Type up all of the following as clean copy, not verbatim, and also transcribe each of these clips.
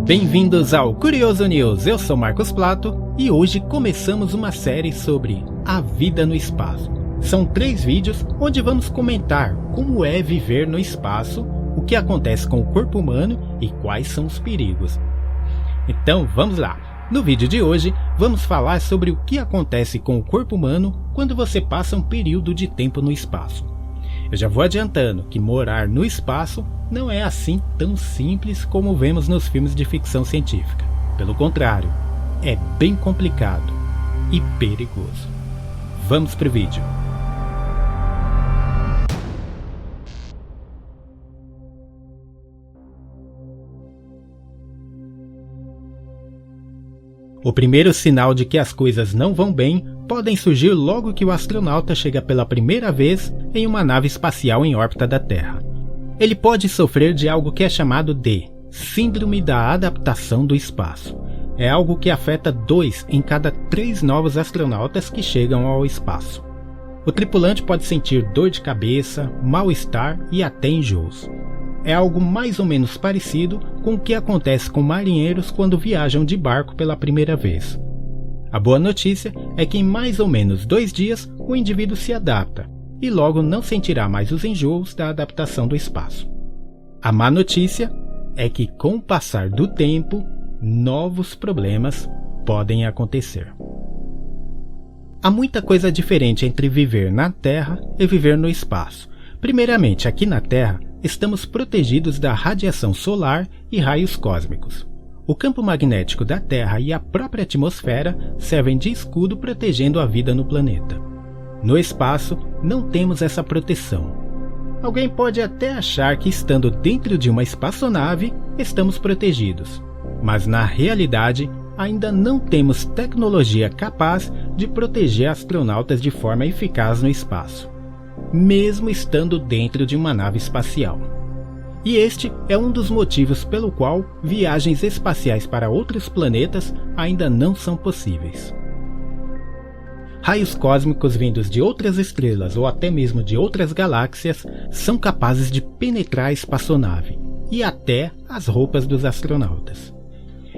Bem-vindos ao Curioso News, eu sou Marcos Plato e hoje começamos uma série sobre a vida no espaço. São 3 vídeos onde vamos comentar como é viver no espaço, o que acontece com o corpo humano e quais são os perigos. Então vamos lá! No vídeo de hoje vamos falar sobre o que acontece com o corpo humano quando você passa um período de tempo no espaço. Eu já vou adiantando que morar no espaço não é assim tão simples como vemos nos filmes de ficção científica. Pelo contrário, é bem complicado e perigoso. Vamos pro vídeo. O primeiro sinal de que as coisas não vão bem podem surgir logo que o astronauta chega pela primeira vez em uma nave espacial em órbita da Terra. Ele pode sofrer de algo que é chamado de Síndrome da Adaptação do Espaço. É algo que afeta 2 em cada 3 novos astronautas que chegam ao espaço. O tripulante pode sentir dor de cabeça, mal-estar e até enjoos. É algo mais ou menos parecido com o que acontece com marinheiros quando viajam de barco pela primeira vez. A boa notícia é que em mais ou menos 2 dias o indivíduo se adapta e logo não sentirá mais os enjoos da adaptação do espaço. A má notícia é que com o passar do tempo, novos problemas podem acontecer. Há muita coisa diferente entre viver na Terra e viver no espaço. Primeiramente, aqui na Terra, estamos protegidos da radiação solar e raios cósmicos. O campo magnético da Terra e a própria atmosfera servem de escudo protegendo a vida no planeta. No espaço, não temos essa proteção. Alguém pode até achar que estando dentro de uma espaçonave, estamos protegidos. Mas na realidade, ainda não temos tecnologia capaz de proteger astronautas de forma eficaz no espaço, mesmo estando dentro de uma nave espacial. E este é um dos motivos pelo qual viagens espaciais para outros planetas ainda não são possíveis. Raios cósmicos vindos de outras estrelas ou até mesmo de outras galáxias são capazes de penetrar a espaçonave e até as roupas dos astronautas.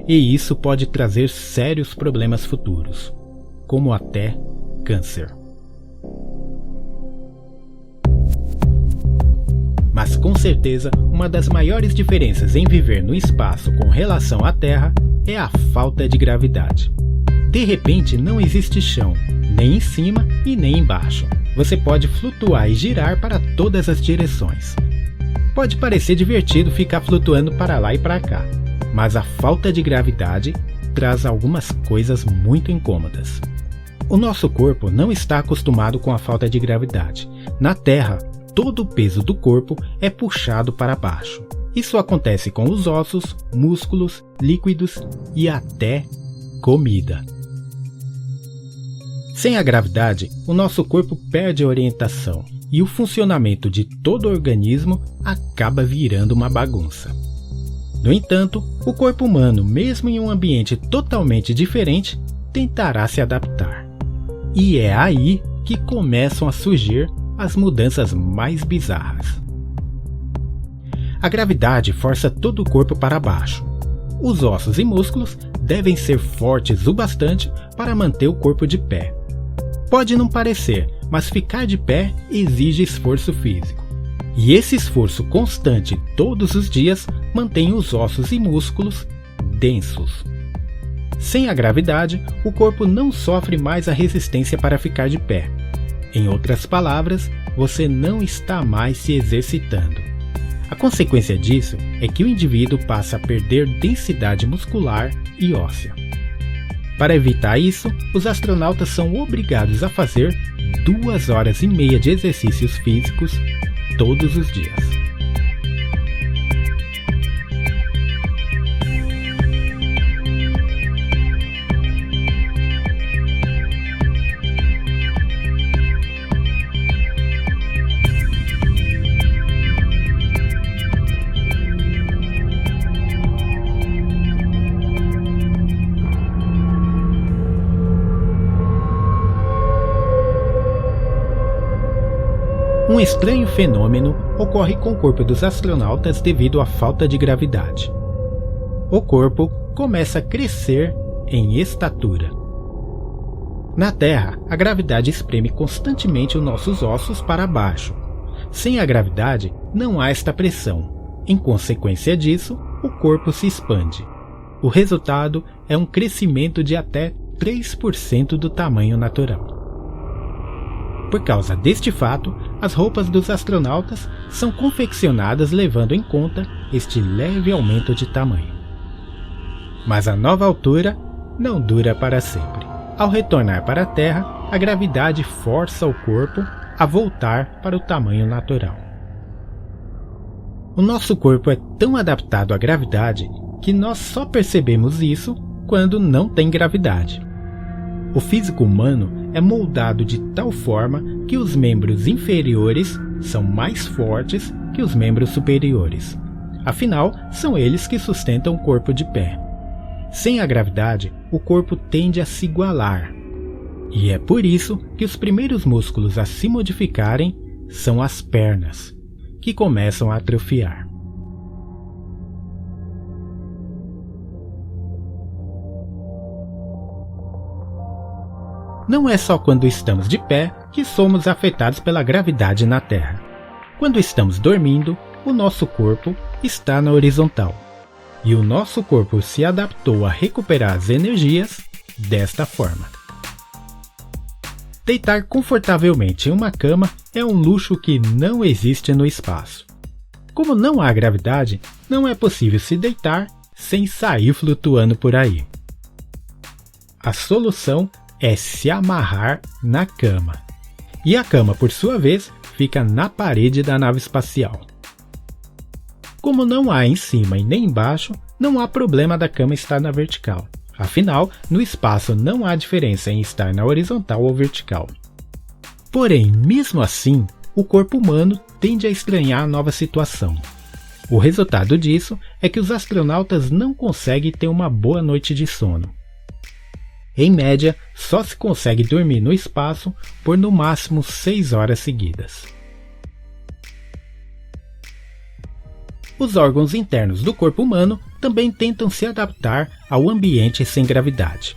E isso pode trazer sérios problemas futuros, como até câncer. Mas com certeza, uma das maiores diferenças em viver no espaço com relação à Terra é a falta de gravidade. De repente não existe chão, nem em cima e nem embaixo. Você pode flutuar e girar para todas as direções. Pode parecer divertido ficar flutuando para lá e para cá, mas a falta de gravidade traz algumas coisas muito incômodas. O nosso corpo não está acostumado com a falta de gravidade. Na Terra, todo o peso do corpo é puxado para baixo. Isso acontece com os ossos, músculos, líquidos e até comida. Sem a gravidade, o nosso corpo perde a orientação e o funcionamento de todo o organismo acaba virando uma bagunça. No entanto, o corpo humano, mesmo em um ambiente totalmente diferente, tentará se adaptar. E é aí que começam a surgir as mudanças mais bizarras. A gravidade força todo o corpo para baixo. Os ossos e músculos devem ser fortes o bastante para manter o corpo de pé. Pode não parecer, mas ficar de pé exige esforço físico. E esse esforço constante todos os dias mantém os ossos e músculos densos. Sem a gravidade, o corpo não sofre mais a resistência para ficar de pé. Em outras palavras, você não está mais se exercitando. A consequência disso é que o indivíduo passa a perder densidade muscular e óssea. Para evitar isso, os astronautas são obrigados a fazer 2 horas e meia de exercícios físicos todos os dias. Um estranho fenômeno ocorre com o corpo dos astronautas devido à falta de gravidade. o corpo começa a crescer em estatura. Na Terra, a gravidade espreme constantemente os nossos ossos para baixo. Sem a gravidade, não há esta pressão. Em consequência disso, o corpo se expande. O resultado é um crescimento de até 3% do tamanho natural. Por causa deste fato, as roupas dos astronautas são confeccionadas levando em conta este leve aumento de tamanho. Mas a nova altura não dura para sempre. Ao retornar para a Terra, a gravidade força o corpo a voltar para o tamanho natural. O nosso corpo é tão adaptado à gravidade que nós só percebemos isso quando não tem gravidade. O físico humano é moldado de tal forma que os membros inferiores são mais fortes que os membros superiores. Afinal, são eles que sustentam o corpo de pé. Sem a gravidade, o corpo tende a se igualar. E é por isso que os primeiros músculos a se modificarem são as pernas, que começam a atrofiar. Não é só quando estamos de pé que somos afetados pela gravidade na Terra. Quando estamos dormindo, o nosso corpo está na horizontal. E o nosso corpo se adaptou a recuperar as energias desta forma. Deitar confortavelmente em uma cama é um luxo que não existe no espaço. Como não há gravidade, não é possível se deitar sem sair flutuando por aí. A solução é se amarrar na cama. E a cama, por sua vez, fica na parede da nave espacial. Como não há em cima e nem embaixo, não há problema da cama estar na vertical. Afinal, no espaço não há diferença em estar na horizontal ou vertical. Porém, mesmo assim, o corpo humano tende a estranhar a nova situação. O resultado disso é que os astronautas não conseguem ter uma boa noite de sono. Em média, só se consegue dormir no espaço por no máximo 6 horas seguidas. Os órgãos internos do corpo humano também tentam se adaptar ao ambiente sem gravidade.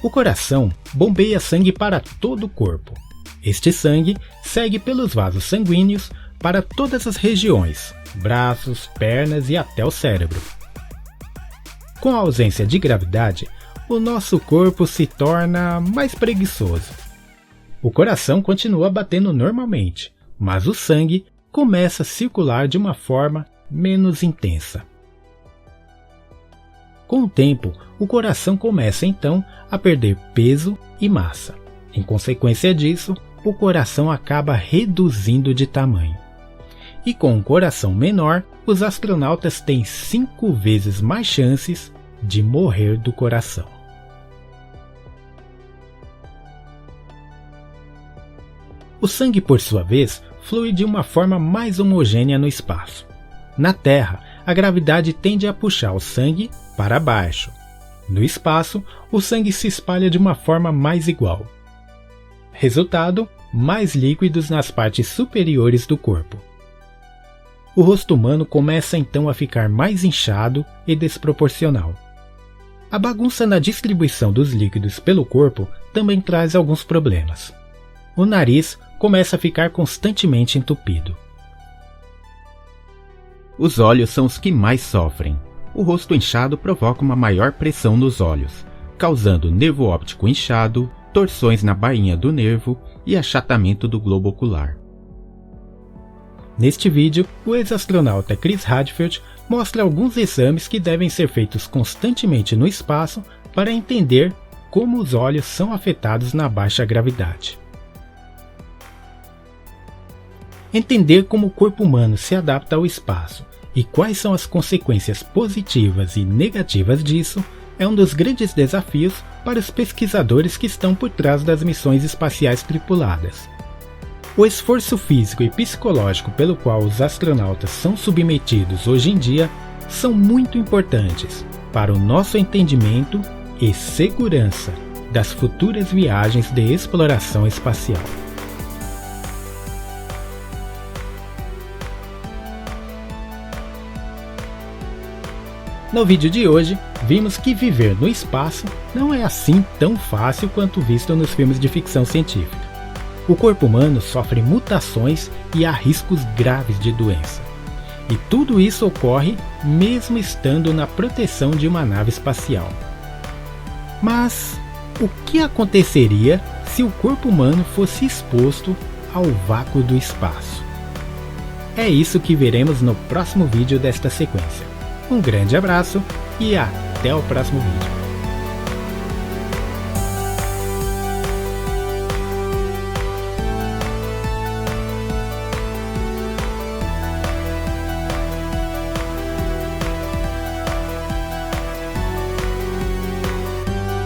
O coração bombeia sangue para todo o corpo. Este sangue segue pelos vasos sanguíneos para todas as regiões, braços, pernas e até o cérebro. Com a ausência de gravidade, o nosso corpo se torna mais preguiçoso. O coração continua batendo normalmente, mas o sangue começa a circular de uma forma menos intensa. Com o tempo, o coração começa então a perder peso e massa. Em consequência disso, o coração acaba reduzindo de tamanho. E com um coração menor, os astronautas têm 5 vezes mais chances de morrer do coração. O sangue, por sua vez, flui de uma forma mais homogênea no espaço. Na Terra, a gravidade tende a puxar o sangue para baixo. No espaço, o sangue se espalha de uma forma mais igual. Resultado, mais líquidos nas partes superiores do corpo. O rosto humano começa então a ficar mais inchado e desproporcional. A bagunça na distribuição dos líquidos pelo corpo também traz alguns problemas. O nariz começa a ficar constantemente entupido. Os olhos são os que mais sofrem. O rosto inchado provoca uma maior pressão nos olhos, causando nervo óptico inchado, torções na bainha do nervo e achatamento do globo ocular. Neste vídeo, o ex-astronauta Chris Hadfield mostra alguns exames que devem ser feitos constantemente no espaço para entender como os olhos são afetados na baixa gravidade. Entender como o corpo humano se adapta ao espaço e quais são as consequências positivas e negativas disso é um dos grandes desafios para os pesquisadores que estão por trás das missões espaciais tripuladas. O esforço físico e psicológico pelo qual os astronautas são submetidos hoje em dia são muito importantes para o nosso entendimento e segurança das futuras viagens de exploração espacial. No vídeo de hoje, vimos que viver no espaço não é assim tão fácil quanto visto nos filmes de ficção científica. O corpo humano sofre mutações e há riscos graves de doença. E tudo isso ocorre mesmo estando na proteção de uma nave espacial. Mas o que aconteceria se o corpo humano fosse exposto ao vácuo do espaço? É isso que veremos no próximo vídeo desta sequência. Um grande abraço e até o próximo vídeo.